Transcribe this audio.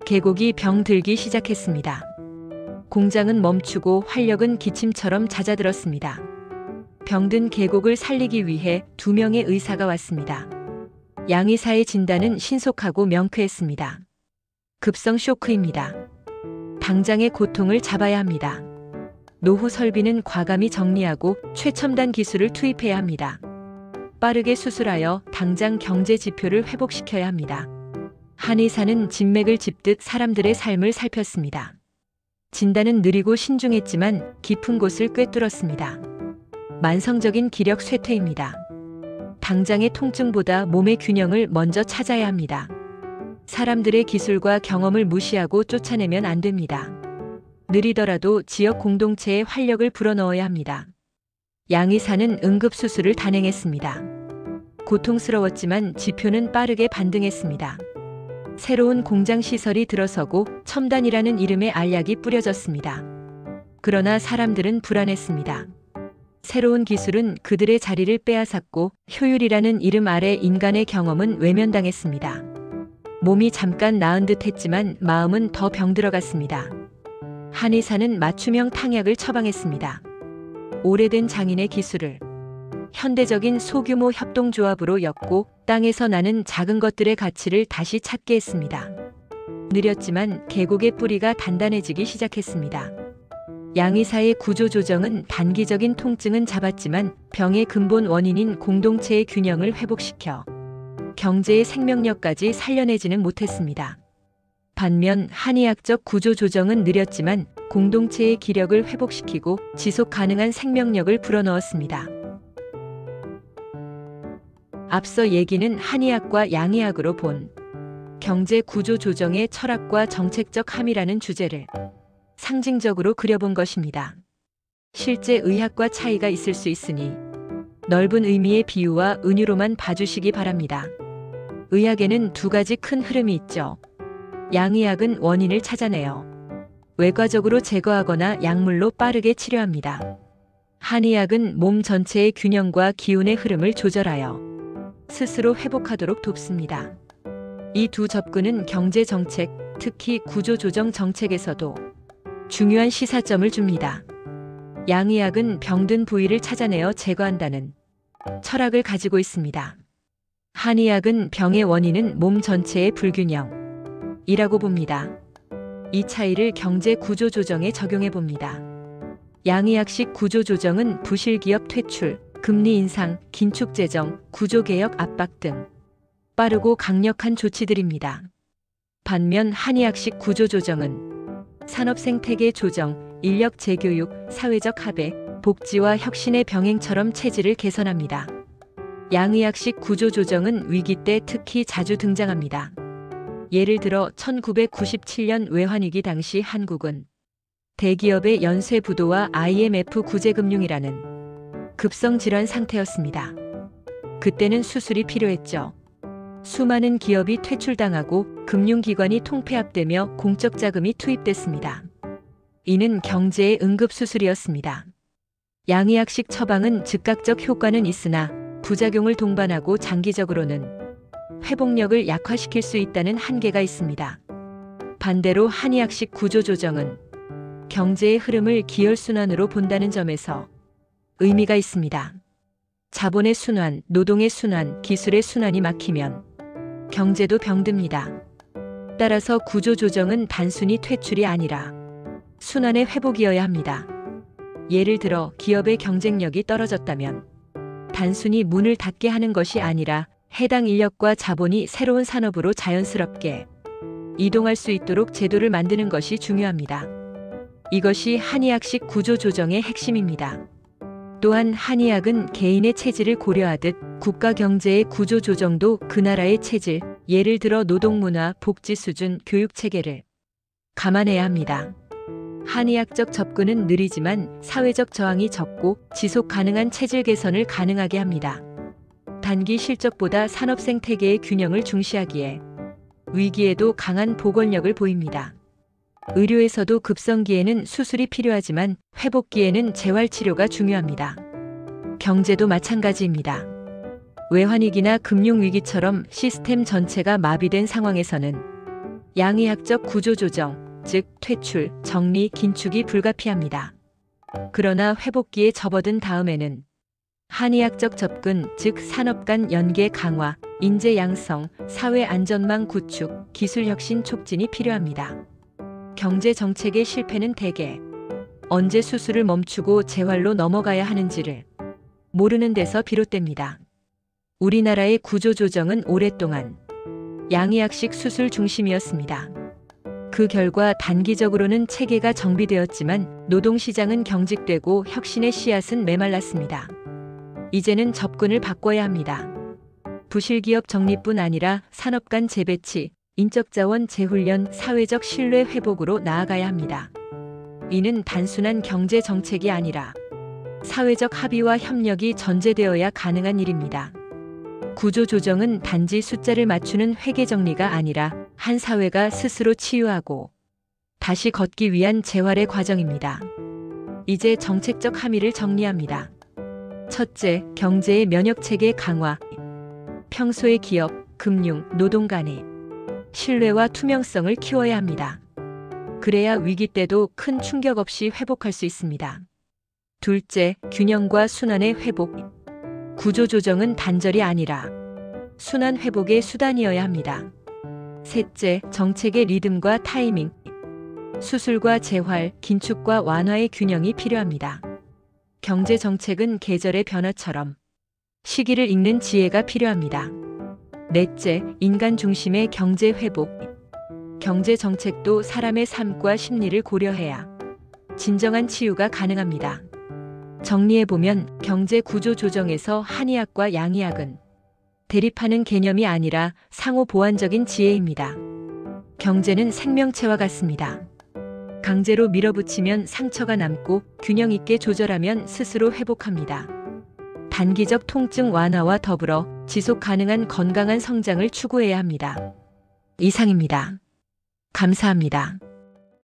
계곡이 병들기 시작했습니다. 공장은 멈추고 활력은 기침처럼 잦아들었습니다. 병든 계곡을 살리기 위해 2명의 의사가 왔습니다. 양 의사의 진단은 신속하고 명쾌했습니다. 급성 쇼크입니다. 당장의 고통을 잡아야 합니다. 노후 설비는 과감히 정리하고 최첨단 기술을 투입해야 합니다. 빠르게 수술하여 당장 경제 지표를 회복시켜야 합니다. 한 의사는 진맥을 짚듯 사람들의 삶을 살폈습니다. 진단은 느리고 신중했지만 깊은 곳을 꿰뚫었습니다. 만성적인 기력 쇠퇴입니다. 당장의 통증보다 몸의 균형을 먼저 찾아야 합니다. 사람들의 기술과 경험을 무시하고 쫓아내면 안 됩니다. 느리더라도 지역 공동체에 활력을 불어넣어야 합니다. 양 의사는 응급수술을 단행했습니다. 고통스러웠지만 지표는 빠르게 반등했습니다. 새로운 공장 시설이 들어서고 첨단이라는 이름의 알약이 뿌려졌습니다. 그러나 사람들은 불안했습니다. 새로운 기술은 그들의 자리를 빼앗았고 효율이라는 이름 아래 인간의 경험은 외면당했습니다. 몸이 잠깐 나은 듯 했지만 마음은 더 병들어갔습니다. 한 의사는 맞춤형 탕약을 처방했습니다. 오래된 장인의 기술을 현대적인 소규모 협동조합으로 엮고 땅에서 나는 작은 것들의 가치를 다시 찾게 했습니다. 느렸지만 계곡의 뿌리가 단단해지기 시작했습니다. 양 의사의 구조조정은 단기적인 통증은 잡았지만 병의 근본 원인인 공동체의 균형을 회복시켜 경제의 생명력까지 살려내지는 못했습니다. 반면 한의학적 구조조정은 느렸지만 공동체의 기력을 회복시키고 지속 가능한 생명력을 불어넣었습니다. 앞서 얘기는 한의학과 양의학으로 본 경제 구조 조정의 철학과 정책적 함의라는 주제를 상징적으로 그려본 것입니다. 실제 의학과 차이가 있을 수 있으니 넓은 의미의 비유와 은유로만 봐주시기 바랍니다. 의학에는 2가지 큰 흐름이 있죠. 양의학은 원인을 찾아내어 외과적으로 제거하거나 약물로 빠르게 치료합니다. 한의학은 몸 전체의 균형과 기운의 흐름을 조절하여 스스로 회복하도록 돕습니다. 이 두 접근은 경제 정책, 특히 구조조정 정책에서도 중요한 시사점을 줍니다. 양의학은 병든 부위를 찾아내어 제거한다는 철학을 가지고 있습니다. 한의학은 병의 원인은 몸 전체의 불균형이라고 봅니다. 이 차이를 경제 구조조정에 적용해 봅니다. 양의학식 구조조정은 부실기업 퇴출, 금리 인상, 긴축 재정, 구조개혁 압박 등 빠르고 강력한 조치들입니다. 반면 한의학식 구조조정은 산업생태계 조정, 인력 재교육, 사회적 합의, 복지와 혁신의 병행처럼 체질을 개선합니다. 양의학식 구조조정은 위기 때 특히 자주 등장합니다. 예를 들어 1997년 외환위기 당시 한국은 대기업의 연쇄 부도와 IMF 구제금융이라는 급성질환 상태였습니다. 그때는 수술이 필요했죠. 수많은 기업이 퇴출당하고 금융기관이 통폐합되며 공적 자금이 투입됐습니다. 이는 경제의 응급수술이었습니다. 양의학식 처방은 즉각적 효과는 있으나 부작용을 동반하고 장기적으로는 회복력을 약화시킬 수 있다는 한계가 있습니다. 반대로 한의학식 구조조정은 경제의 흐름을 기혈순환으로 본다는 점에서 의미가 있습니다. 자본의 순환, 노동의 순환, 기술의 순환이 막히면 경제도 병듭니다. 따라서 구조조정은 단순히 퇴출이 아니라 순환의 회복이어야 합니다. 예를 들어 기업의 경쟁력이 떨어졌다면 단순히 문을 닫게 하는 것이 아니라 해당 인력과 자본이 새로운 산업으로 자연스럽게 이동할 수 있도록 제도를 만드는 것이 중요합니다. 이것이 한의학식 구조조정의 핵심입니다. 또한 한의학은 개인의 체질을 고려하듯 국가 경제의 구조조정도 그 나라의 체질, 예를 들어 노동문화, 복지 수준, 교육 체계를 감안해야 합니다. 한의학적 접근은 느리지만 사회적 저항이 적고 지속 가능한 체질 개선을 가능하게 합니다. 단기 실적보다 산업 생태계의 균형을 중시하기에 위기에도 강한 복원력을 보입니다. 의료에서도 급성기에는 수술이 필요하지만 회복기에는 재활치료가 중요합니다. 경제도 마찬가지입니다. 외환위기나 금융위기처럼 시스템 전체가 마비된 상황에서는 양의학적 구조조정, 즉 퇴출, 정리, 긴축이 불가피합니다. 그러나 회복기에 접어든 다음에는 한의학적 접근, 즉 산업 간 연계 강화, 인재 양성, 사회 안전망 구축, 기술 혁신 촉진이 필요합니다. 경제 정책의 실패는 대개 언제 수술을 멈추고 재활로 넘어가야 하는지를 모르는 데서 비롯됩니다. 우리나라의 구조조정은 오랫동안 양의학식 수술 중심이었습니다. 그 결과 단기적으로는 체계가 정비되었지만 노동시장은 경직되고 혁신의 씨앗은 메말랐습니다. 이제는 접근을 바꿔야 합니다. 부실기업 정리뿐 아니라 산업 간 재배치, 인적자원 재훈련, 사회적 신뢰 회복으로 나아가야 합니다. 이는 단순한 경제 정책이 아니라 사회적 합의와 협력이 전제되어야 가능한 일입니다. 구조조정은 단지 숫자를 맞추는 회계 정리가 아니라 한 사회가 스스로 치유하고 다시 걷기 위한 재활의 과정입니다. 이제 정책적 함의를 정리합니다. 첫째, 경제의 면역체계 강화. 평소의 기업, 금융, 노동 간의 신뢰와 투명성을 키워야 합니다. 그래야 위기 때도 큰 충격 없이 회복할 수 있습니다. 둘째, 균형과 순환의 회복. 구조조정은 단절이 아니라 순환 회복의 수단이어야 합니다. 셋째, 정책의 리듬과 타이밍. 수술과 재활, 긴축과 완화의 균형이 필요합니다. 경제 정책은 계절의 변화처럼 시기를 읽는 지혜가 필요합니다. 넷째, 인간 중심의 경제 회복. 경제 정책도 사람의 삶과 심리를 고려해야 진정한 치유가 가능합니다. 정리해보면 경제 구조 조정에서 한의학과 양의학은 대립하는 개념이 아니라 상호 보완적인 지혜입니다. 경제는 생명체와 같습니다. 강제로 밀어붙이면 상처가 남고 균형 있게 조절하면 스스로 회복합니다. 단기적 통증 완화와 더불어 지속 가능한 건강한 성장을 추구해야 합니다. 이상입니다. 감사합니다.